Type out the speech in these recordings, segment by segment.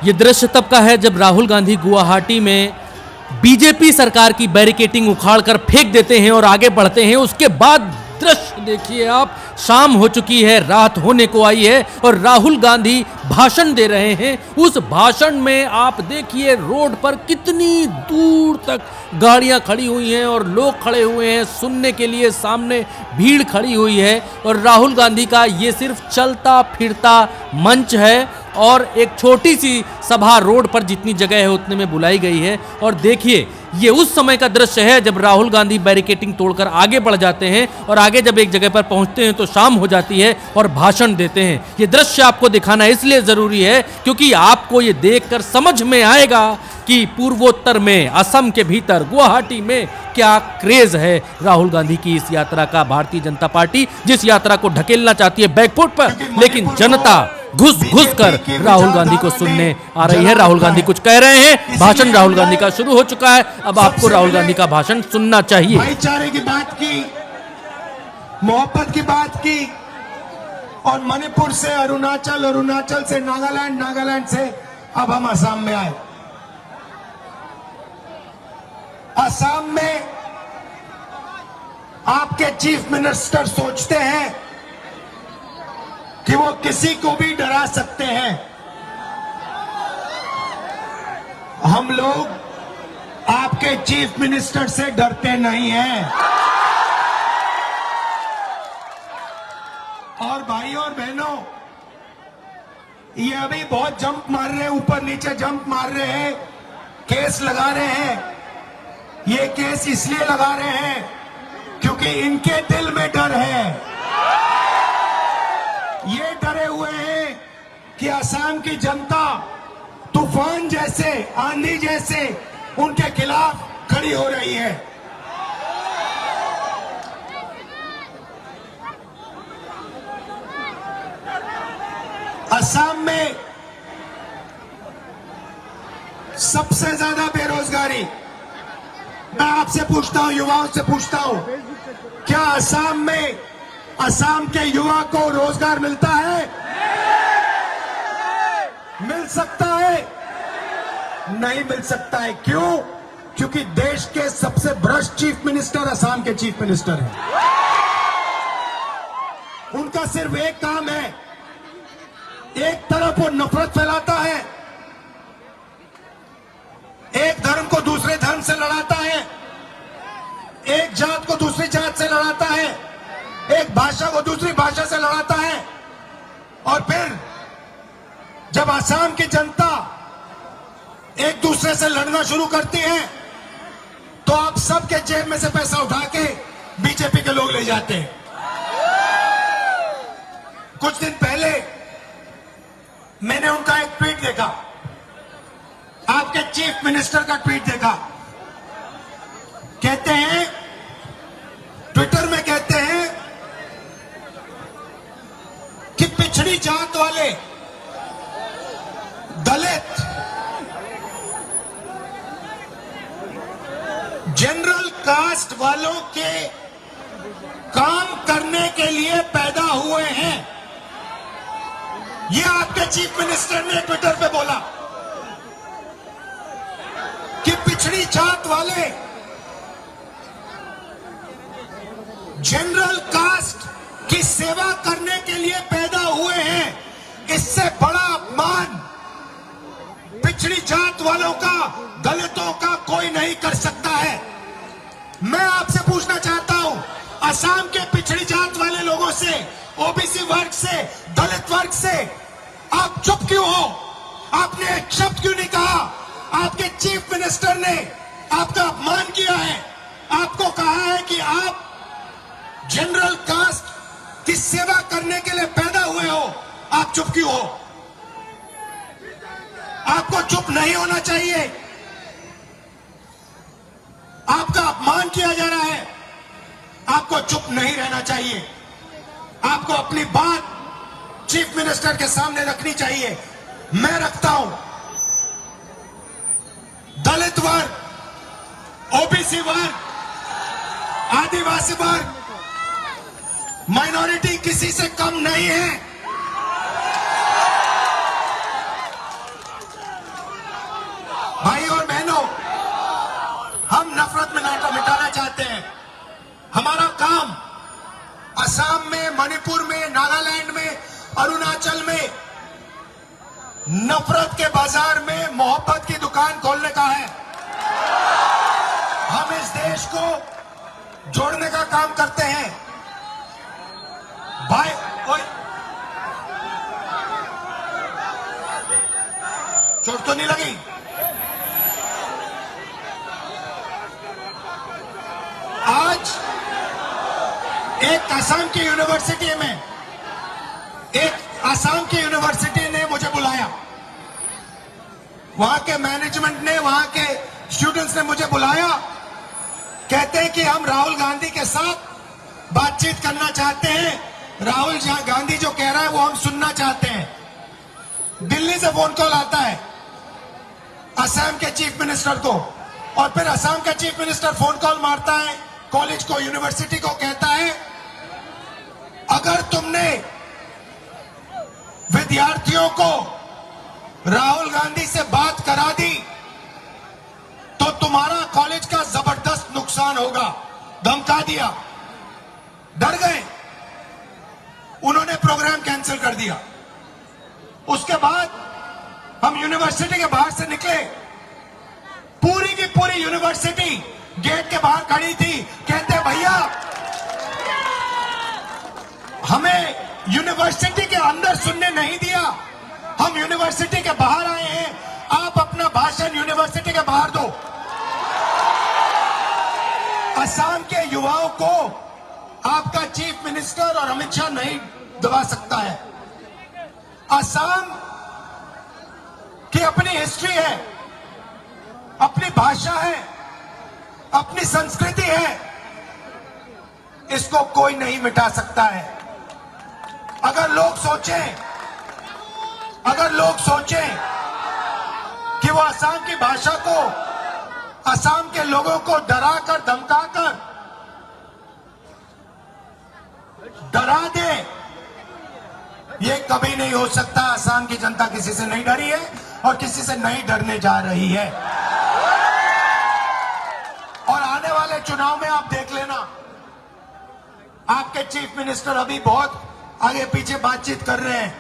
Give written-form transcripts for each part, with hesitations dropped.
ये दृश्य तब का है जब राहुल गांधी गुवाहाटी में बीजेपी सरकार की बैरिकेडिंग उखाड़कर फेंक देते हैं और आगे बढ़ते हैं। उसके बाद दृश्य देखिए आप, शाम हो चुकी है, रात होने को आई है और राहुल गांधी भाषण दे रहे हैं। उस भाषण में आप देखिए रोड पर कितनी दूर तक गाड़ियां खड़ी हुई हैं और लोग खड़े हुए हैं सुनने के लिए, सामने भीड़ खड़ी हुई है। और राहुल गांधी का ये सिर्फ चलता फिरता मंच है और एक छोटी सी सभा रोड पर जितनी जगह है उतने में बुलाई गई है। और देखिए ये उस समय का दृश्य है जब राहुल गांधी बैरिकेडिंग तोड़कर आगे बढ़ जाते हैं और आगे जब एक जगह पर पहुंचते हैं तो शाम हो जाती है और भाषण देते हैं। ये दृश्य आपको दिखाना इसलिए जरूरी है क्योंकि आपको ये देखकर समझ में आएगा कि पूर्वोत्तर में, असम के भीतर, गुवाहाटी में क्या क्रेज है राहुल गांधी की इस यात्रा का। भारतीय जनता पार्टी जिस यात्रा को ढकेलना चाहती है बैकफुट पर, लेकिन जनता घुस घुस कर राहुल गांधी को सुनने आ रही है। राहुल गांधी कुछ कह रहे हैं, भाषण राहुल गांधी का शुरू हो चुका है। अब आपको राहुल गांधी का भाषण सुनना चाहिए। भाईचारे की बात की, मोहब्बत की बात की और मणिपुर से अरुणाचल, अरुणाचल से नागालैंड, नागालैंड से अब हम असम में आए। असम में आपके चीफ मिनिस्टर सोचते हैं कि वो किसी को भी डरा सकते हैं। हम लोग आपके चीफ मिनिस्टर से डरते नहीं हैं। और भाइयों और बहनों, ये अभी बहुत जंप मार रहे हैं, ऊपर नीचे जंप मार रहे हैं, केस लगा रहे हैं। ये केस इसलिए लगा रहे हैं क्योंकि इनके दिल में डर है। ये डरे हुए हैं कि असम की जनता तूफान जैसे, आंधी जैसे उनके खिलाफ खड़ी हो रही है। असम में सबसे ज्यादा बेरोजगारी। मैं आपसे पूछता हूं, युवाओं से पूछता हूं, क्या असम में, असम के युवा को रोजगार मिलता है? मिल सकता है? नहीं मिल सकता है। क्यों? क्योंकि देश के सबसे भ्रष्ट चीफ मिनिस्टर असम के चीफ मिनिस्टर हैं। उनका सिर्फ एक काम है, एक तरफ वो नफरत फैलाता है, एक धर्म को दूसरे धर्म से लड़ाता है, एक जात को दूसरी जात से लड़ाता है, एक भाषा को दूसरी भाषा से लड़ाता है। और फिर जब असम की जनता एक दूसरे से लड़ना शुरू करती है तो आप सबके जेब में से पैसा उठा के बीजेपी के लोग ले जाते हैं। कुछ दिन पहले मैंने उनका एक ट्वीट देखा, आपके चीफ मिनिस्टर का ट्वीट देखा। कहते हैं, ट्विटर में कहते हैं कि पिछड़ी जात वाले, दलित, जनरल कास्ट वालों के काम करने के लिए पैदा हुए हैं। यह आपके चीफ मिनिस्टर ने ट्विटर पे बोला कि पिछड़ी जात वाले, जनरल कास्ट की सेवा करने के लिए पैदा हुए हैं। इससे बड़ा अपमान पिछड़ी जात वालों का, दलितों का कोई नहीं कर सकता है। मैं आपसे पूछना चाहता हूं, असम के पिछड़ी जात वाले लोगों से, ओबीसी वर्ग से, दलित वर्ग से आप चुप क्यों हो? आपने एक शब्द क्यों नहीं कहा? आपके चीफ मिनिस्टर ने आपका अपमान किया है, आपको कहा है कि आप जनरल कास्ट की सेवा करने के लिए पैदा हुए हो। आप चुप क्यों हो? आपको चुप नहीं होना चाहिए। आपका अपमान किया जा रहा है, आपको चुप नहीं रहना चाहिए। आपको अपनी बात चीफ मिनिस्टर के सामने रखनी चाहिए। मैं रखता हूं। दलित वर्ग, ओबीसी वर्ग, आदिवासी वर्ग, माइनॉरिटी किसी से कम नहीं है। भाई और बहनों, हम नफरत मिटाना चाहते हैं। हमारा काम असम में, मणिपुर में, नागालैंड में, अरुणाचल में नफरत के बाजार में मोहब्बत की दुकान खोलने का है। हम इस देश को जोड़ने का काम करते हैं। भाई ओए, चोट तो नहीं लगी? आज एक असम की यूनिवर्सिटी में, एक असम की यूनिवर्सिटी ने मुझे बुलाया। वहां के मैनेजमेंट ने, वहां के स्टूडेंट्स ने मुझे बुलाया। कहते हैं कि हम राहुल गांधी के साथ बातचीत करना चाहते हैं। राहुल गांधी जो कह रहा है वो हम सुनना चाहते हैं। दिल्ली से फोन कॉल आता है असम के चीफ मिनिस्टर को, और फिर असम का चीफ मिनिस्टर फोन कॉल मारता है कॉलेज को, यूनिवर्सिटी को, कहता है अगर तुमने विद्यार्थियों को राहुल गांधी से बात करा दी तो तुम्हारा कॉलेज का जबरदस्त नुकसान होगा। धमका दिया, डर गए, उन्होंने प्रोग्राम कैंसिल कर दिया। उसके बाद हम यूनिवर्सिटी के बाहर से निकले, पूरी की पूरी यूनिवर्सिटी गेट के बाहर खड़ी थी। कहते भैया हमें यूनिवर्सिटी के अंदर सुनने नहीं दिया, हम यूनिवर्सिटी के बाहर आए हैं, आप अपना भाषण यूनिवर्सिटी के बाहर दो। असम के युवाओं को आपका चीफ मिनिस्टर और अमित शाह नहीं दबा सकता है। असम की अपनी हिस्ट्री है, अपनी भाषा है, अपनी संस्कृति है, इसको कोई नहीं मिटा सकता है। अगर लोग सोचें कि वो असम की भाषा को, असम के लोगों को डराकर, धमकाकर डरा दे, ये कभी नहीं हो सकता। असम की जनता किसी से नहीं डरी है और किसी से नहीं डरने जा रही है। और आने वाले चुनाव में आप देख लेना, आपके चीफ मिनिस्टर अभी बहुत आगे पीछे बातचीत कर रहे हैं।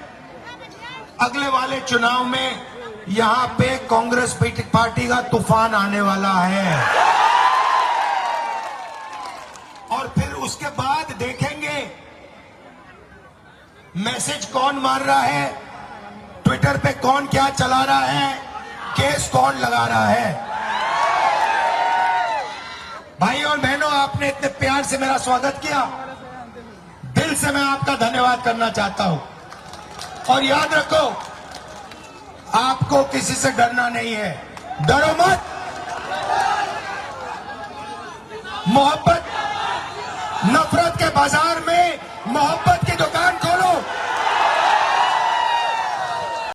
अगले वाले चुनाव में यहां पे कांग्रेस पार्टी का तूफान आने वाला है, और फिर उसके बाद देखेंगे मैसेज कौन मार रहा है, ट्विटर पे कौन क्या चला रहा है, केस कौन लगा रहा है। भाई और बहनों, आपने इतने प्यार से मेरा स्वागत किया, दिल से मैं आपका धन्यवाद करना चाहता हूं। और याद रखो, आपको किसी से डरना नहीं है, डरो मत। मोहब्बत, नफरत के बाजार में मोहब्बत की दुकान